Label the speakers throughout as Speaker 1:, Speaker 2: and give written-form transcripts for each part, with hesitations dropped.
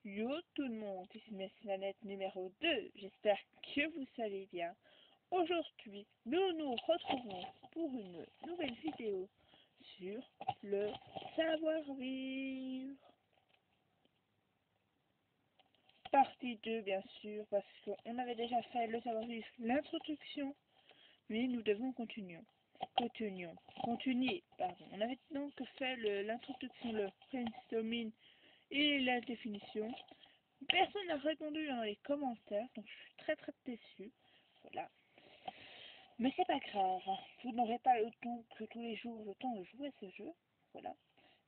Speaker 1: Yo tout le monde, ici Miss Planète numéro 2, j'espère que vous allez bien. Aujourd'hui, nous nous retrouvons pour une nouvelle vidéo sur le savoir-vivre. Partie 2 bien sûr, parce qu'on avait déjà fait le savoir-vivre, l'introduction, mais nous devons continuer. On avait donc fait l'introduction, le brainstorming et la définition. Personne n'a répondu dans les commentaires, donc je suis très déçue. Voilà. Mais c'est pas grave, vous n'aurez pas le temps que tous les jours le temps de jouer à ce jeu. Voilà.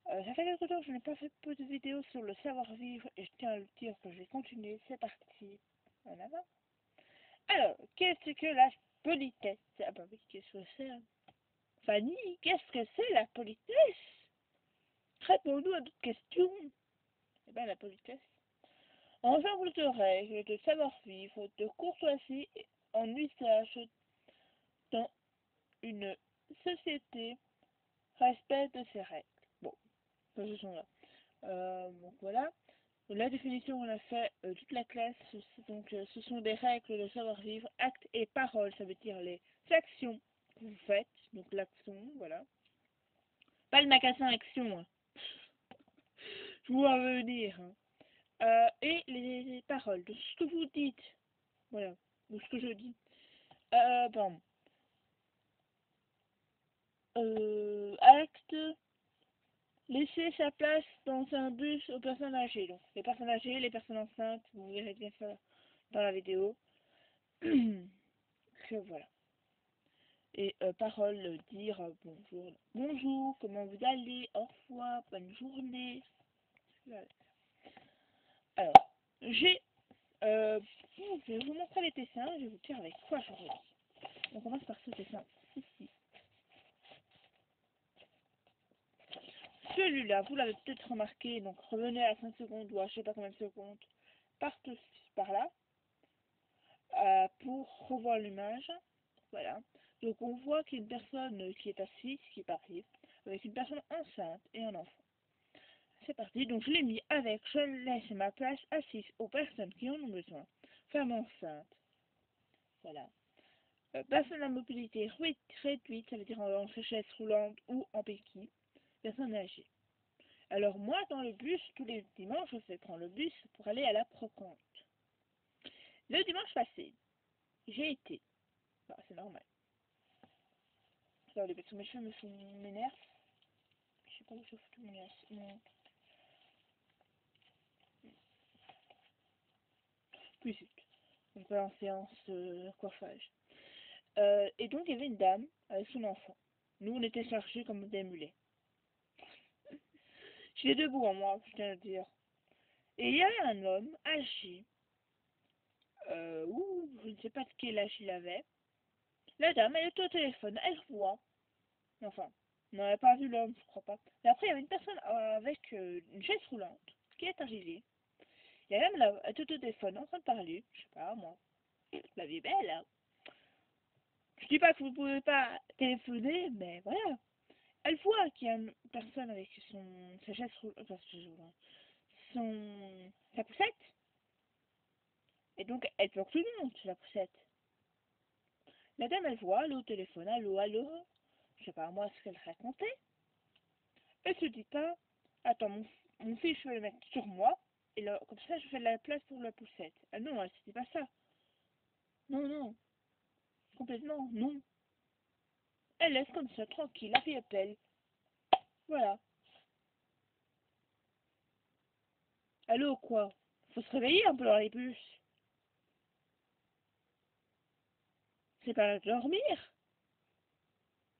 Speaker 1: Ça fait quelque temps que je n'ai pas fait peu de vidéos sur le savoir-vivre et je tiens à le dire que je vais continuer. C'est parti. En avant. Alors, qu'est-ce que la politesse? Ah bah oui, qu'est-ce que c'est? Fanny, qu'est-ce que c'est la politesse? Réponds-nous à notre question. Eh bien, la politesse. Ensemble de règles, de savoir-vivre, de courtoisie en usage dans une société, respect de ces règles. Bon, ce sont là. Donc voilà. La définition, on a fait toute la classe. Donc ce sont des règles de savoir-vivre, actes et paroles. Ça veut dire les actions que vous faites. Donc l'action, voilà. Pas le magasin action. Hein. Je vous vois venir. Hein. Et les paroles de ce que vous dites. Voilà. De ce que je dis. Pardon. Acte, laisser sa place dans un bus aux personnes âgées. Donc, les personnes âgées, les personnes enceintes, vous verrez bien ça dans la vidéo. Que voilà. Et parole, dire bonjour. Bonjour, comment vous allez? Au revoir, bonne journée. Voilà. Alors, je vais vous montrer les dessins, je vais vous dire avec quoi je relis. On commence par ce dessin ici. Celui-là, vous l'avez peut-être remarqué, donc revenez à 5 secondes ou à je sais pas combien de secondes, partez par là, pour revoir l'image. Voilà. Donc on voit qu'il y a une personne qui est assise, qui arrive, avec une personne enceinte et un enfant. C'est parti, donc je l'ai mis avec, je laisse ma place assise aux personnes qui en ont besoin. Femme enceinte. Voilà. Personne à mobilité réduite, ça veut dire en chaise roulante ou en béquille. Personne âgée. Alors moi, dans le bus, tous les dimanches, je fais prendre le bus pour aller à la Proconte. Le dimanche passé, j'ai été. Bah, c'est normal. Attendez, parce que mes cheveux m'énervent. Je sais pas où je fous mon... Puis on peut en séance coiffage. Et donc, il y avait une dame avec son enfant. Nous, on était chargés comme des mulets. J'étais debout en moi, je tiens à le dire. Et il y avait un homme âgé, je ne sais pas de quel âge il avait. La dame, elle était au téléphone, elle voit. Enfin, on n'avait pas vu l'homme, je crois pas. Mais après, il y avait une personne avec une chaise roulante qui est arrivée. Il y a même la était au téléphone en train de parler. Je sais pas, moi. La vie est belle, hein. Je dis pas que vous pouvez pas téléphoner, mais voilà. Elle voit qu'il y a une personne avec sa chaise roulante, sa poussette. Et donc, elle peut que tout le monde, la poussette. La dame, elle voit, elle est au téléphone, allô, allô. Je sais pas, moi, ce qu'elle racontait. Elle se dit pas, attends, mon fils, je vais le mettre sur moi, et là, comme ça, je fais de la place pour la poussette. Ah non, elle se dit pas ça. Non, non, complètement, non. Elle laisse comme ça, tranquille, la vie est belle. Voilà. Allô, quoi? Faut se réveiller un peu dans les bus. C'est pas dormir.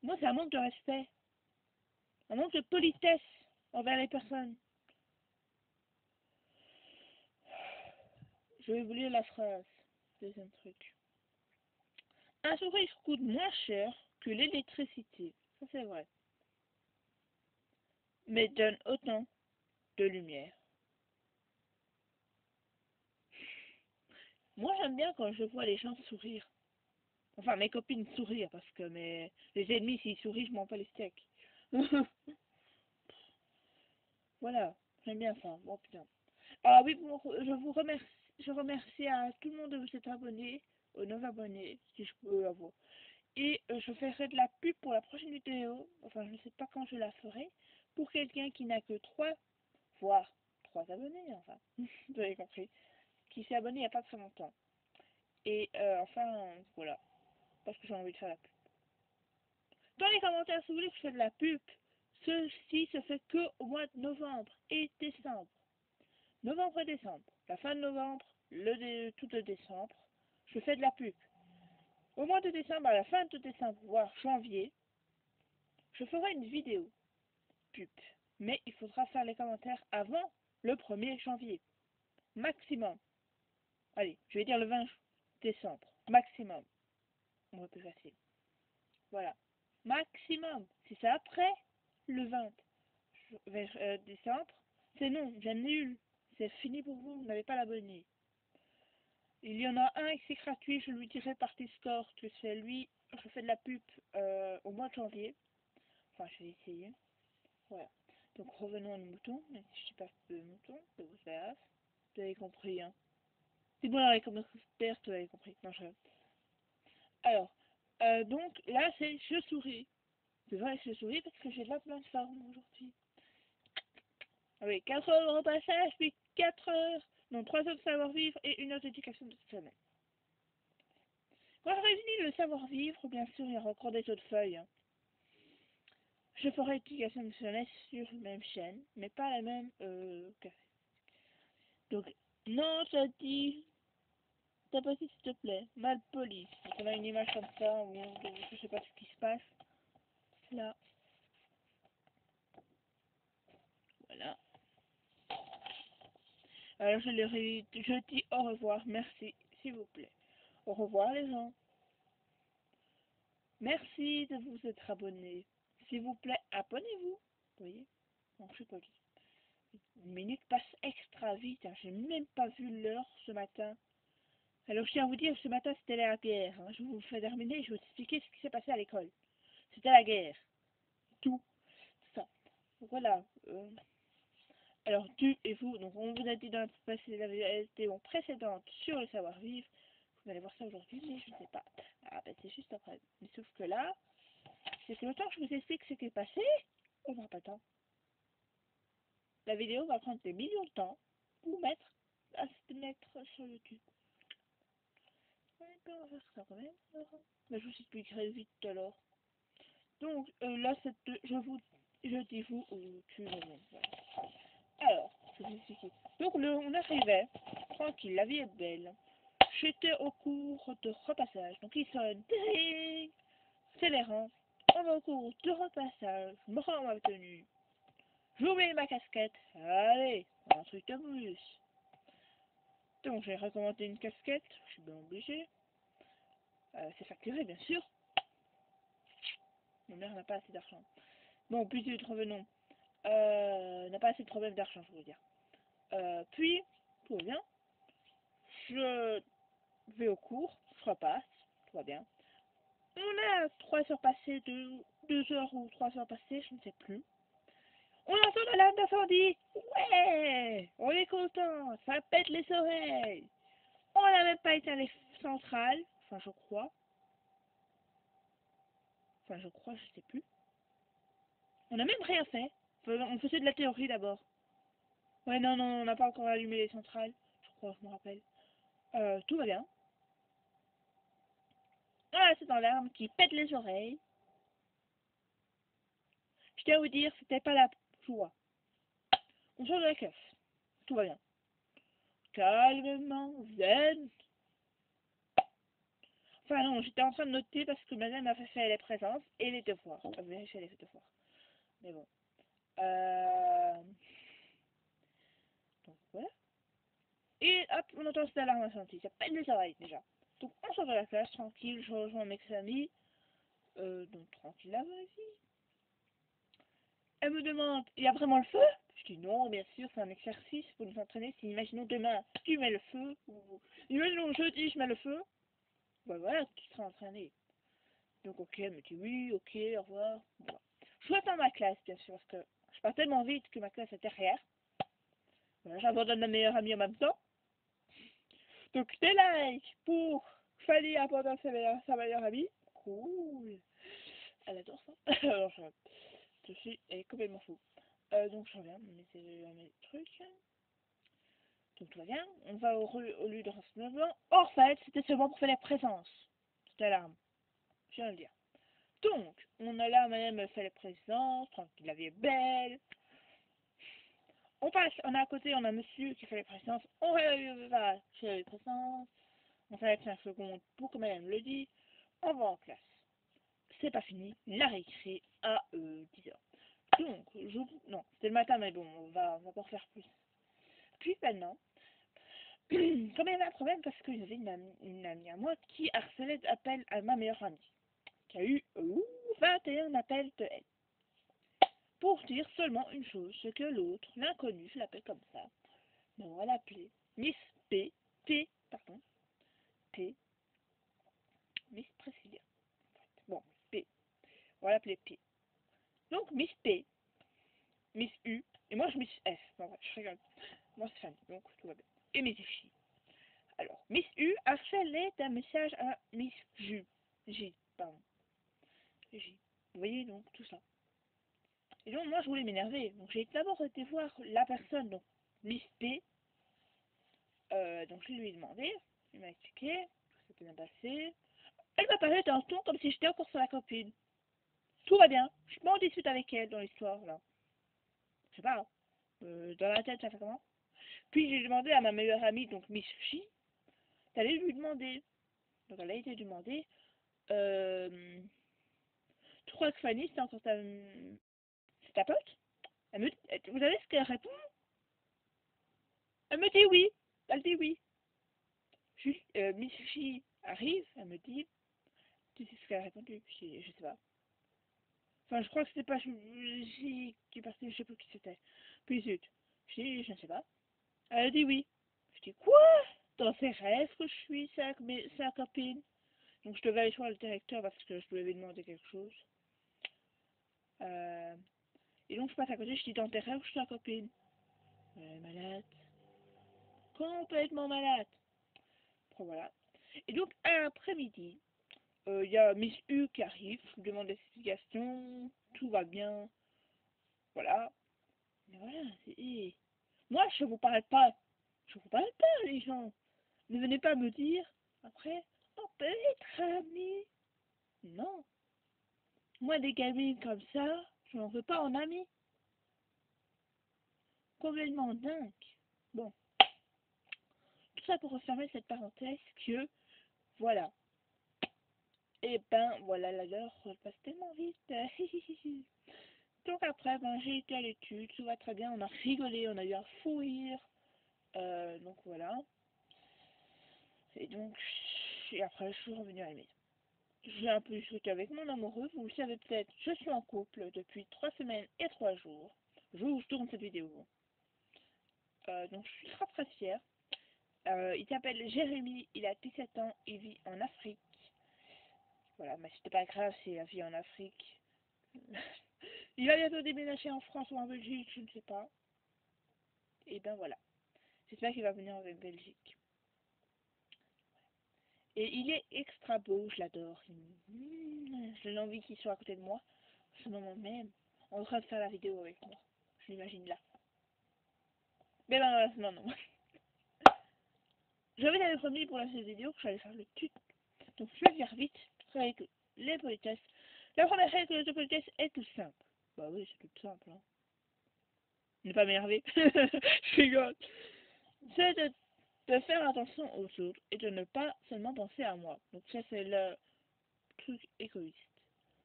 Speaker 1: Moi, c'est un manque de respect. Un manque de politesse envers les personnes. Je vais vous lire la phrase. Deuxième truc. Un sourire coûte moins cher que l'électricité. Ça, c'est vrai. Mais donne autant de lumière. Moi, j'aime bien quand je vois les gens sourire. Enfin, mes copines sourire, parce que les ennemis, s'ils sourient, je m'en bats les steaks. Voilà, j'aime bien ça. Bon, putain. Ah oui, bon, je remercie à tout le monde de vous être abonné, aux 9 abonnés, si je peux avoir. Et je ferai de la pub pour la prochaine vidéo, enfin je ne sais pas quand je la ferai, pour quelqu'un qui n'a que 3, voire 3 abonnés, enfin, vous avez compris, qui s'est abonné il n'y a pas très longtemps. Et enfin, voilà, parce que j'ai envie de faire la pub. Dans les commentaires, si vous voulez que je fasse de la pub, ceci se fait que au mois de novembre et décembre. Novembre et décembre. La fin de novembre, tout le décembre, je fais de la pub. Au mois de décembre, à la fin de décembre, voire janvier, je ferai une vidéo pub. Mais il faudra faire les commentaires avant le 1er janvier. Maximum. Allez, je vais dire le 20 décembre. Maximum. On va plus facile. Voilà. Maximum. Si c'est après le 20 décembre, c'est non, j'annule. C'est fini pour vous, vous n'avez pas l'abonné. Il y en a un qui c'est gratuit, je lui dirai par Discord que c'est lui. Je fais de la pub au mois de janvier. Enfin, je vais essayer. Voilà. Donc revenons à nos moutons, même si je suis pas de moutons, c'est vous grave. Vous avez compris, hein. C'est bon, alors, comme expert, vous avez compris. Non, je... Alors, donc là, c'est je souris. C'est vrai que je souris parce que j'ai de la pleine forme aujourd'hui. Ah oui, 4 heures de repassage, puis 4 heures, non, 3 heures de savoir-vivre et 1 heure d'éducation de cette semaine. Quand j'aurai fini le savoir-vivre, bien sûr, il y aura encore des autres feuilles. Hein. Je ferai éducation nationale sur la même chaîne, mais pas la même café. Donc, non, ça dit, t'as pas dit s'il te plaît, mal poli. Donc on a une image comme ça, où je sais pas ce qui se passe. Là, voilà. Alors je dis au revoir, merci, s'il vous plaît. Au revoir les gens. Merci de vous être abonnés. S'il vous plaît, abonnez-vous. Vous voyez? Non, je suis poli. Une minute passe extra vite, hein. J'ai même pas vu l'heure ce matin. Alors je tiens à vous dire, ce matin c'était la guerre. Hein. Je vous fais terminer, je vais vous expliquer ce qui s'est passé à l'école. C'était la guerre. Tout. Ça. Voilà. Alors tu et vous, donc on vous a dit dans la vidéo précédente sur le savoir-vivre. Vous allez voir ça aujourd'hui, mais je ne sais pas. Ah ben c'est juste après. Mais sauf que là, c'est que le temps que je vous explique ce qui est passé, on n'aura pas le temps. La vidéo va prendre des millions de temps pour à se mettre sur YouTube. Ouais, ben, on va faire ça quand même. Mais je vous expliquerai vite alors. Donc là, je dis vous ou tu le monde. Voilà. Alors, je vais vous expliquer. Donc on arrivait, tranquille, la vie est belle. J'étais au cours de repassage. Donc il sonne, ding, c'est les rangs. On va au cours de repassage. Je me rends ma tenue. J'oublie ma casquette. Allez, un truc de plus. Donc j'ai recommandé une casquette. Je suis bien obligé. C'est facturé, bien sûr. Mon mère n'a pas assez d'argent. Bon, puis revenons. N'a pas assez de problème d'argent, je veux dire. Puis, tout va bien. Je vais au cours, je repasse, tout va bien. On a 3 heures passées, 2 heures ou 3 heures passées, je ne sais plus. On entend l'alarme d'incendie. Ouais, on est content, ça pète les oreilles. On n'a même pas éteint les centrales, enfin je crois. Je sais plus. On n'a même rien fait. Enfin, on faisait de la théorie d'abord. Ouais, non, non, on n'a pas encore allumé les centrales. Je crois, je me rappelle. Tout va bien. Voilà, c'est dans l'arme qui pète les oreilles. Je tiens à vous dire, c'était pas la joie. On sort de la keuf. Tout va bien. Calmement, zen. Enfin non, j'étais en train de noter parce que madame m'a fait les présences et les devoirs. Vérifier les devoirs. Mais bon. Donc voilà. Et hop, on entend cette alarme incendie. Ça pète les oreilles déjà. Donc on sort de la classe, tranquille, je rejoins mes amis. Donc tranquille la vie. Elle me demande, il y a vraiment le feu? Je dis non, bien sûr, c'est un exercice pour nous entraîner. Si imaginons demain, tu mets le feu, ou imaginons jeudi, je mets le feu, ben voilà, tu seras entraîné. Donc ok, elle me dit oui, ok, au revoir. Bon. Je reste dans ma classe, bien sûr, parce que je pars tellement vite que ma classe est derrière. Voilà, j'abandonne ma meilleure amie en même temps. Donc des likes pour Fanny abandonne sa meilleure amie. Cool. Elle adore ça. Alors je suis complètement fou. Donc je reviens, mes trucs. Donc tout va bien. On va au lieu de renseignement. En fait, c'était seulement pour faire la présence. C'était l'alarme. Je viens de le dire. Donc, on a là, madame fait la présence, tranquille, la vie est belle. On passe, on a à côté, on a monsieur qui fait les présences. On va faire les présences. On fait 5 secondes pour que madame le dise. On va en classe. C'est pas fini. La récré à 10h. Donc, non, c'était le matin, mais bon, on va pas en faire plus. Puis maintenant, comme il y avait un problème parce qu'il y avait une amie à moi qui harcelait d'appels à ma meilleure amie. Qui a eu 21 appels de elle. Pour dire seulement une chose, c'est que l'autre, l'inconnu, je l'appelle comme ça, mais on va l'appeler Miss P, P, Miss Priscilla. Bon, P, on va l'appeler P. Donc Miss P, Miss U, et moi je Miss F. Non, je rigole. Moi c'est Fanny, donc tout va bien. Et Miss J. Alors, Miss U a fait un message à Miss J. J, pardon. J. Vous voyez donc tout ça. Et donc moi je voulais m'énerver. Donc j'ai d'abord été voir la personne, donc Miss P. Donc je lui ai demandé, il m'a expliqué, tout s'était bien passé. Elle m'a parlé d'un ton comme si j'étais encore sur la copine. Tout va bien, je m'en discute avec elle dans l'histoire là. Je sais pas, hein. Dans la tête ça fait comment. Puis j'ai demandé à ma meilleure amie, donc Miss Chi, d'aller lui demander. Donc elle a été demandée, tu crois que Fanny c'est encore ta pote? Vous savez ce qu'elle répond? Elle me dit oui, elle dit oui. Miss Chi arrive, elle me dit, tu sais ce qu'elle a répondu? Je sais pas. Enfin, je crois que c'était pas J qui est parti, je sais plus qui c'était. Puis zut. Je ne sais pas. Elle a dit oui. Je dis quoi? Dans ses rêves que je suis sa copine. Donc je devais aller voir le directeur parce que je lui avais demandé quelque chose. Et donc je passe à côté, je dis dans tes rêves je suis sa copine. Elle est malade. Complètement malade. Bon, voilà. Et donc après-midi, il y a Miss U qui arrive, je lui demande des explications, tout va bien. Voilà. Mais voilà, c'est... Moi, je vous parle pas. Je vous parle pas, les gens. Ne venez pas me dire, après, on peut être amis. Non. Moi, des gamines comme ça, je n'en veux pas en amis. Complètement dingue. Bon. Tout ça pour refermer cette parenthèse que, voilà. Et ben, voilà, l'heure passe tellement vite. Donc après, ben, j'ai été à l'étude, tout va très bien, on a rigolé, on a eu un fou rire. Donc voilà. Et donc, et après, je suis revenue à la maison. J'ai un peu discuté avec mon amoureux, vous le savez peut-être, je suis en couple depuis 3 semaines et 3 jours. Le jour où je tourne cette vidéo. Donc je suis très très fière. Il s'appelle Jérémy, il a 17 ans, il vit en Afrique. Voilà, mais c'était pas grave, c'est la vie en Afrique. Il va bientôt déménager en France ou en Belgique, je ne sais pas. Et ben voilà. J'espère qu'il va venir en Belgique. Et il est extra beau, je l'adore. J'ai envie qu'il soit à côté de moi. À ce moment même, en train de faire la vidéo avec moi. Je l'imagine là. Mais ben non, non. J'avais t'avais promis pour la vidéo que j'allais faire le tuto. Donc je vais faire vite avec les politesses. La première règle de politesse est tout simple. Bah oui, c'est tout simple. Hein. Ne pas m'énerver. Je rigole. C'est de faire attention aux autres et de ne pas seulement penser à moi. Donc ça c'est le truc égoïste.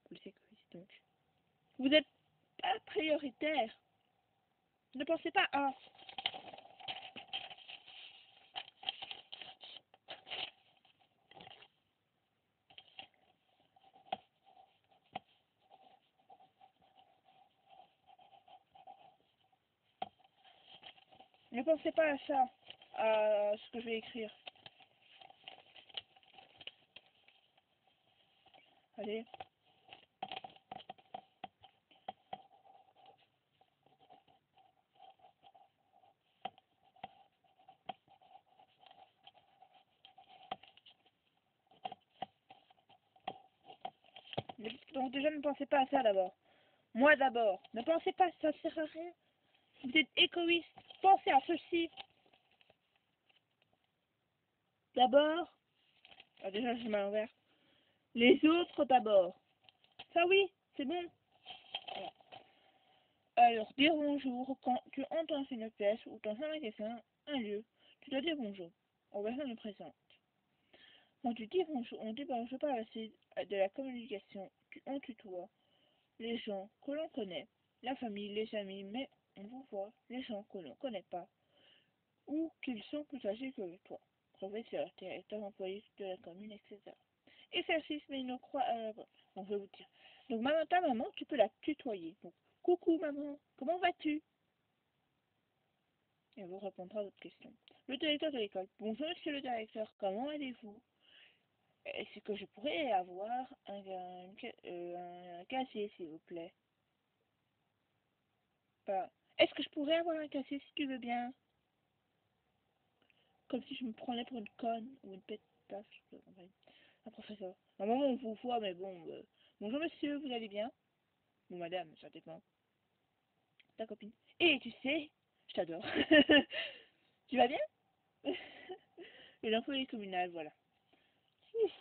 Speaker 1: Plus égoïste donc. Vous êtes pas prioritaire. Ne pensez pas à... Ne pensez pas à ça, à ce que je vais écrire. Allez. Donc déjà, ne pensez pas à ça d'abord. Moi d'abord. Ne pensez pas, ça sert à rien. Vous êtes égoïste. Pensez à ceci. D'abord, déjà je mets à l'envers. Les autres d'abord. Ça oui, c'est bon. Voilà. Alors, dire bonjour quand tu entres dans une pièce ou dans un magasin, un lieu, tu dois dire bonjour aux personnes présentes. Quand tu dis bonjour, on dit bonjour par la suite de la communication, on tutoie les gens que l'on connaît, la famille, les amis, mais on vous voit les gens que l'on ne connaît pas ou qu'ils sont plus âgés que toi, professeur, directeur, employé de la commune, etc. Exercice, mais une croix bon, je vais vous dire. Donc, maman, ta maman, tu peux la tutoyer. Donc, coucou maman, comment vas-tu? Et elle vous répondra à votre question. Le directeur de l'école. Bonjour monsieur le directeur, comment allez-vous? Est-ce que je pourrais avoir un casier, s'il vous plaît? Enfin, est-ce que je pourrais avoir un casier si tu veux bien? Comme si je me prenais pour une conne ou une pétasse. Un professeur. Normalement, on vous voit, mais bon. Bonjour monsieur, vous allez bien? Bon, madame, ça dépend. Ta copine. Et tu sais, je t'adore. Tu vas bien? Et l'employé communal, voilà. Ouf.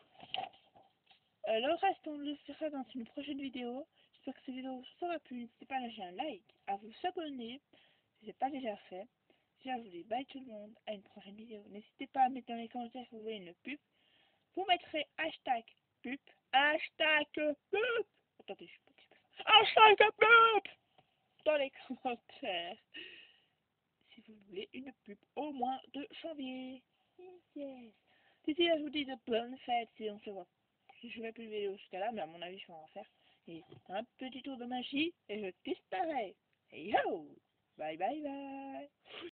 Speaker 1: Le reste, on le fera dans une prochaine vidéo. J'espère que cette vidéo vous aura plu. N'hésitez pas à lâcher un like, à vous abonner si ce n'est pas déjà fait. Déjà, je vous dis bye tout le monde, à une prochaine vidéo. N'hésitez pas à mettre dans les commentaires si vous voulez une pub. Vous mettrez hashtag pub. Hashtag pub. Attendez, je peux dire ça. Hashtag pub dans les commentaires. Si vous voulez une pub au mois de janvier. Yes. D'ici là, je vous dis de bonnes fêtes si on se voit. Je ne fais plus de vidéo jusqu'à là, mais à mon avis, je vais en faire. Et un petit tour de magie et je disparais. Hey yo! Bye bye bye!